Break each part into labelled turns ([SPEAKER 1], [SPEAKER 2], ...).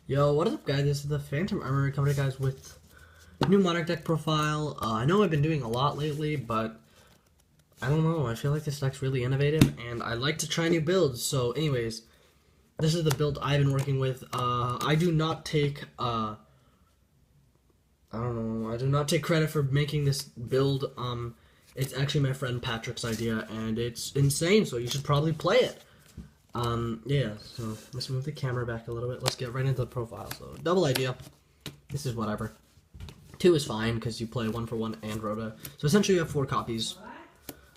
[SPEAKER 1] Yo, what is up, guys? This is the Phantom Armor coming to you guys with new Monarch deck profile. I know I've been doing a lot lately, but I don't know. I feel like this deck's really innovative, and I like to try new builds. So, anyways, this is the build I've been working with. I do not take I don't know. I do not take credit for making this build. It's actually my friend Patrick's idea, and it's insane. So you should probably play it. Yeah, so let's move the camera back a little bit. Let's get right into the profile. So, double idea. This is whatever. 2 is fine, because you play 1-for-1 and Rhoda. So, essentially, you have 4 copies.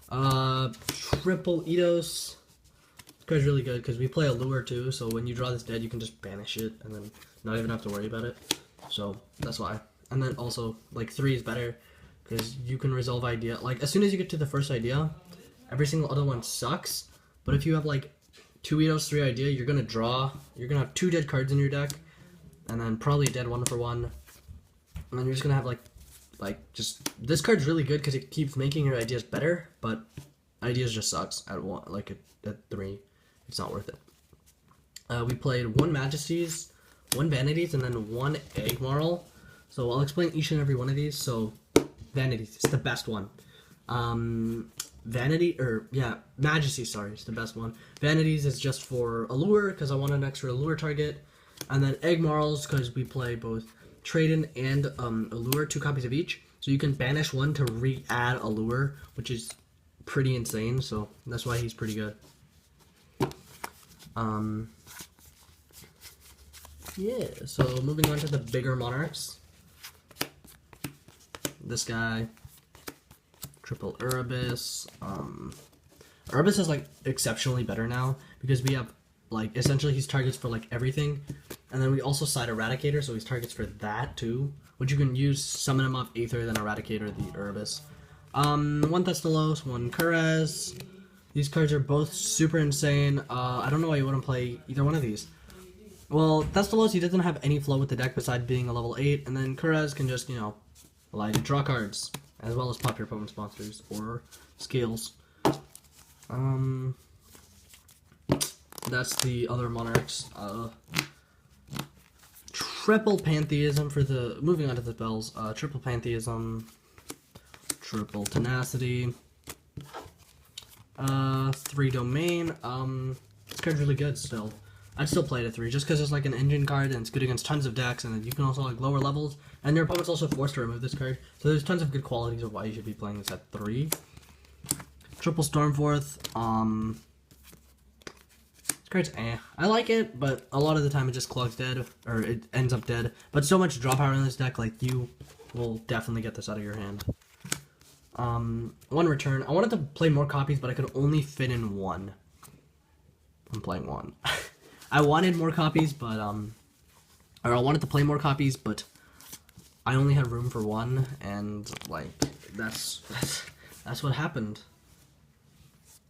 [SPEAKER 1] Triple Eidos. This card's really good, because we play a lure, too. So, when you draw this dead, you can just banish it, and then not even have to worry about it. So, that's why. And then, also, like, 3 is better, because you can resolve idea. Like, as soon as you get to the first idea, every single other one sucks. But if you have, like, 2 Eidos, 3 idea, you're gonna draw. You're gonna have 2 dead cards in your deck, and then probably a dead 1-for-1. And then you're just gonna have just this card's really good because it keeps making your ideas better, but ideas just sucks at 1, like at 3. It's not worth it. We played 1 Majesties, 1 Vanities, and then 1 Egg Marl. So I'll explain each and every one of these. So Vanities, it's the best one. Majesty, sorry, it's the best one. Vanities is just for Allure, because I want an extra Allure target. And then Egg Marls, because we play both Trade-in and Allure, 2 copies of each. So you can banish 1 to re-add Allure, which is pretty insane, so that's why he's pretty good. Yeah, so moving on to the bigger Monarchs. This guy. Triple Erebus. Erebus is like exceptionally better now because we have like essentially he's targets for like everything, and then we also side Eradicator, so he's targets for that too, which you can use summon him off Aether, then Eradicator the Erebus. 1 Thestalos, 1 Kurez. These cards are both super insane. I don't know why you wouldn't play either one of these. Well, Thestalos, he doesn't have any flow with the deck besides being a level 8, and then Kurez can just, you know, allow you to draw cards, as well as pop your opponent's monsters, or scales. That's the other Monarchs. Triple Pantheism for the, moving on to the spells, Triple Pantheism, Triple Tenacity, 3 Domain. This card's really good still. I'd still play it at 3, just because it's like an engine card, and it's good against tons of decks, and you can also like lower levels, and your opponent's also forced to remove this card, so there's tons of good qualities of why you should be playing this at 3. Triple Stormforth, this card's I like it, but a lot of the time it just clogs dead, or it ends up dead, but so much draw power in this deck, like, you will definitely get this out of your hand. 1 Return. I wanted to play more copies, but I could only fit in 1. I'm playing 1. I wanted more copies, but, or I wanted to play more copies, but I only had room for 1, and, like, that's what happened.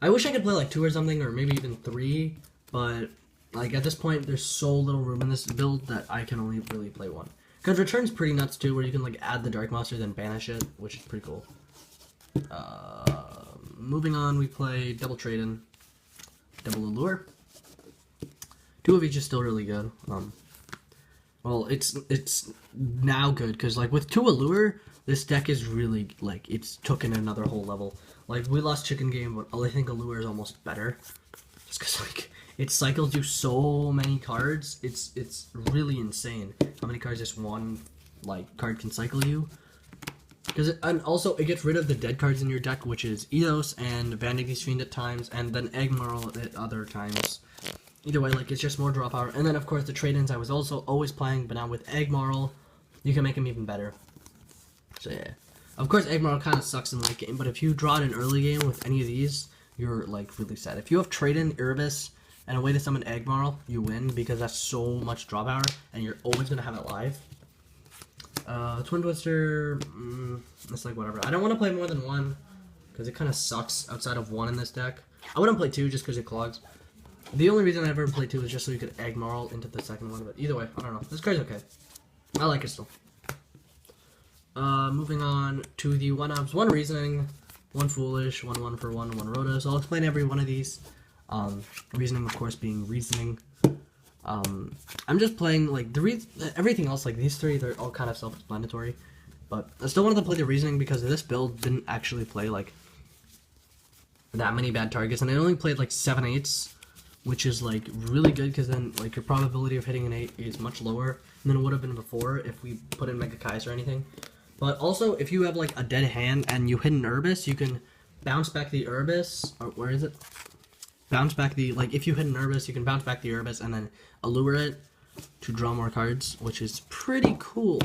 [SPEAKER 1] I wish I could play, like, 2 or something, or maybe even 3, but, like, at this point, there's so little room in this build that I can only really play 1. Because Return's pretty nuts, too, where you can, like, add the Dark Monster, then banish it, which is pretty cool. Moving on, we play Double Trade-in, Double Allure. 2 of each is still really good. Well, it's now good because like with 2 Allure, this deck is really like it's taken another whole level. Like we lost Chicken Game, but I think Allure is almost better, just because like it cycles you so many cards. It's really insane how many cards this one like card can cycle you. And also it gets rid of the dead cards in your deck, which is Eidos and Vanity's Fiend at times, and then Egg Marl at other times. Either way, like, it's just more draw power. And then, of course, the trade-ins I was also always playing, but now with Egg Marl, you can make him even better. So, yeah. Of course, Egg Marl kind of sucks in late game, but if you draw it in early game with any of these, you're, like, really sad. If you have trade-in Erebus and a way to summon Egg Marl, you win, because that's so much draw power, and you're always going to have it live. Twin Twister, it's like, whatever. I don't want to play more than 1, because it kind of sucks outside of 1 in this deck. I wouldn't play 2 just because it clogs. The only reason I ever played 2 was just so you could Egg Marl into the second one, but either way, I don't know. This card's okay. I like it still. Moving on to the 1-ups. 1 Reasoning, 1 Foolish, 1 1-for-1, 1 Rhoda. So I'll explain every one of these. Reasoning, of course, being reasoning. I'm just playing like everything else, like these three, they're all kind of self-explanatory. But I still wanted to play the reasoning because this build didn't actually play like that many bad targets, and I only played like 7/8s, which is like really good because then like your probability of hitting an 8 is much lower than it would have been before if we put in Mega Kais or anything. But also, if you have like a dead hand and you hit an Urbis, you can bounce back the Urbis, or where is it? Bounce back the, like if you hit an Urbis, you can bounce back the Urbis and then allure it to draw more cards, which is pretty cool.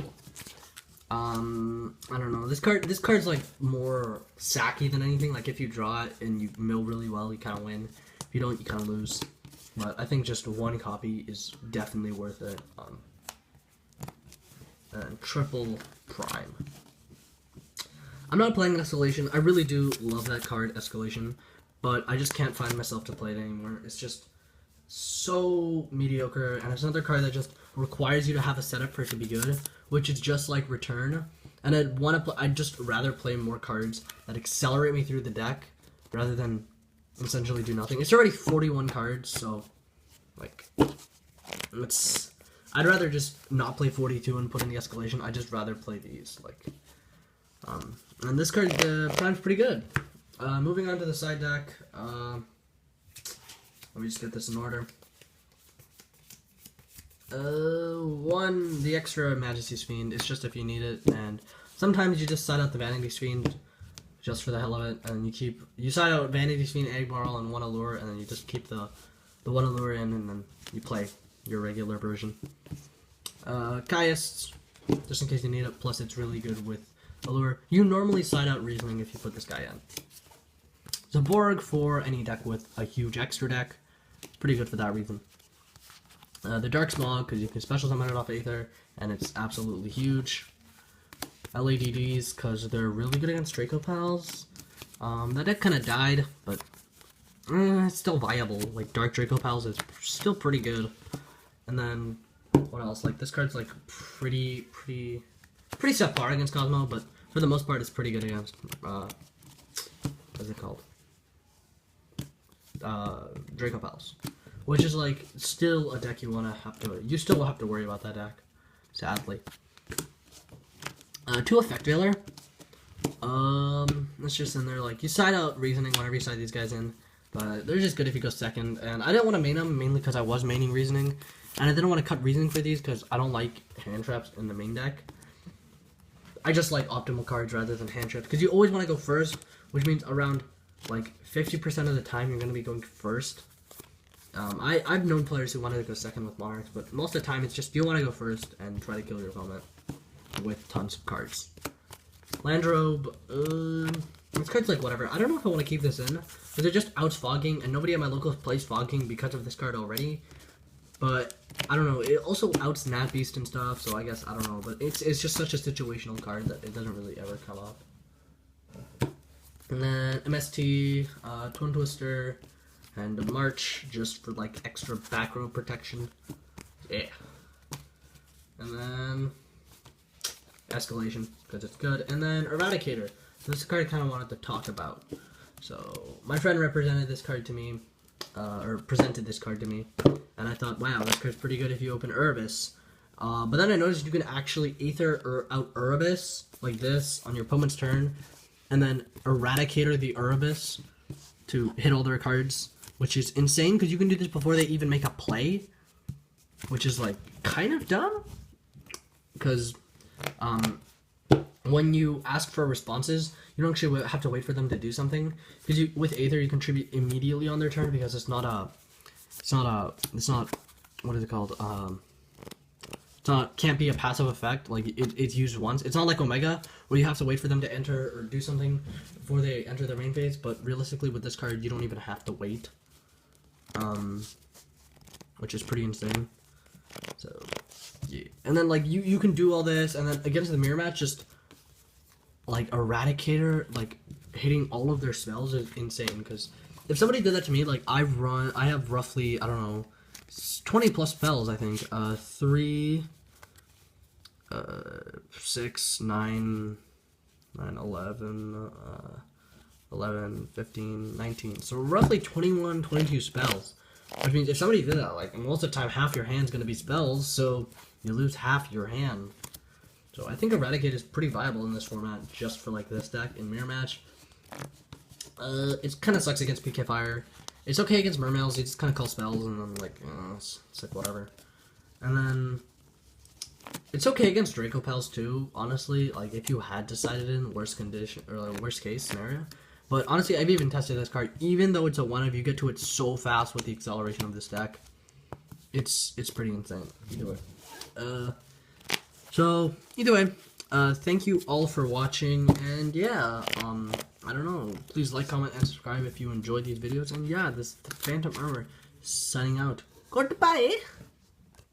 [SPEAKER 1] I don't know. This card's like more sacky than anything. Like if you draw it and you mill really well, you kind of win. If you don't, you kind of lose. But I think just one copy is definitely worth it. And triple prime. I'm not playing Escalation. I really do love that card, Escalation, but I just can't find myself to play it anymore. It's just so mediocre, and it's another card that just requires you to have a setup for it to be good, which is just like Return. And I'd just rather play more cards that accelerate me through the deck rather than essentially do nothing. It's already 41 cards, so like I'd rather just not play 42 and put in the Escalation. I'd just rather play these, like, and this card, prime's pretty good. Moving on to the side deck, let me just get this in order. The extra Majesty's Fiend, it's just if you need it, and sometimes you just side out the Vanity's Fiend just for the hell of it, and you side out Vanity's Fiend, Egg Marl, and one Allure, and then you just keep the one Allure in, and then you play your regular version. Kaists, just in case you need it, plus it's really good with Allure. You normally side out Reasoning if you put this guy in. Zaborg for any deck with a huge extra deck. Pretty good for that reason. The Dark Smog, because you can special summon it off Aether, and it's absolutely huge. LADDs, because they're really good against Draco Pals. That deck kind of died, but it's still viable. Like, Dark Draco Pals is still pretty good. And then, what else? Like, this card's, like, pretty subpar against Cosmo, but for the most part, it's pretty good against, what's it called? Draco Pals. Which is, like, still a deck you still will have to worry about that deck, sadly. 2 Effect Veiler. It's just in there, like, you side out Reasoning whenever you side these guys in, but they're just good if you go second, and I didn't want to main them, mainly because I was maining Reasoning, and I didn't want to cut Reasoning for these, because I don't like hand traps in the main deck. I just like optimal cards rather than hand traps, because you always want to go first, which means around, like, 50% of the time you're going to be going first. I've known players who wanted to go second with Monarchs, but most of the time it's just you want to go first and try to kill your opponent with tons of cards. Landrobe, this card's like whatever. I don't know if I want to keep this in, because it just outs Fogging, and nobody at my local plays Fogging because of this card already. But, I don't know, it also outs Nat Beast and stuff, so I guess, I don't know, but it's just such a situational card that it doesn't really ever come up. And then MST, Twin Twister, and March, just for, like, extra back row protection. Yeah. And then Escalation, because it's good. And then Eradicator. This is a card I kind of wanted to talk about. So, my friend represented this card to me, or presented this card to me, and I thought, wow, this card's pretty good if you open Erebus. But then I noticed you can actually Aether out Erebus, like this, on your opponent's turn, and then Eradicator the Erebus to hit all their cards, which is insane, because you can do this before they even make a play, which is, like, kind of dumb, because, when you ask for responses, you don't actually have to wait for them to do something, because with Aether you contribute immediately on their turn, because it's not, what is it called, can't be a passive effect, like, it's used once. It's not like Omega, where you have to wait for them to enter or do something before they enter their main phase, but realistically with this card, you don't even have to wait, which is pretty insane. So, yeah. And then, like, you can do all this, and then against the mirror match, just, like, Eradicator, like, hitting all of their spells is insane, because if somebody did that to me, like, I have roughly, I don't know, 20 plus spells, I think. 3, 6, 9, 11, 11, 15, 19. So roughly 21, 22 spells. Which means if somebody did that, like, most of the time, half your hand's gonna be spells, so you lose half your hand. So I think Eradicate is pretty viable in this format, just for, like, this deck in Mirror Match. It kind of sucks against PK Fire. It's okay against Mermails, you just kind of call spells, and then, like, it's like, whatever. And then, it's okay against Draco Pals, too, honestly, like, if you had decided in worst condition, or, like, worst case scenario. But honestly, I've even tested this card. Even though it's a 1-of, you get to it so fast with the acceleration of this deck. It's pretty insane. Either way. So, either way, thank you all for watching. And yeah, I don't know. Please like, comment, and subscribe if you enjoyed these videos. And yeah, this Phantom Armor signing out. Goodbye!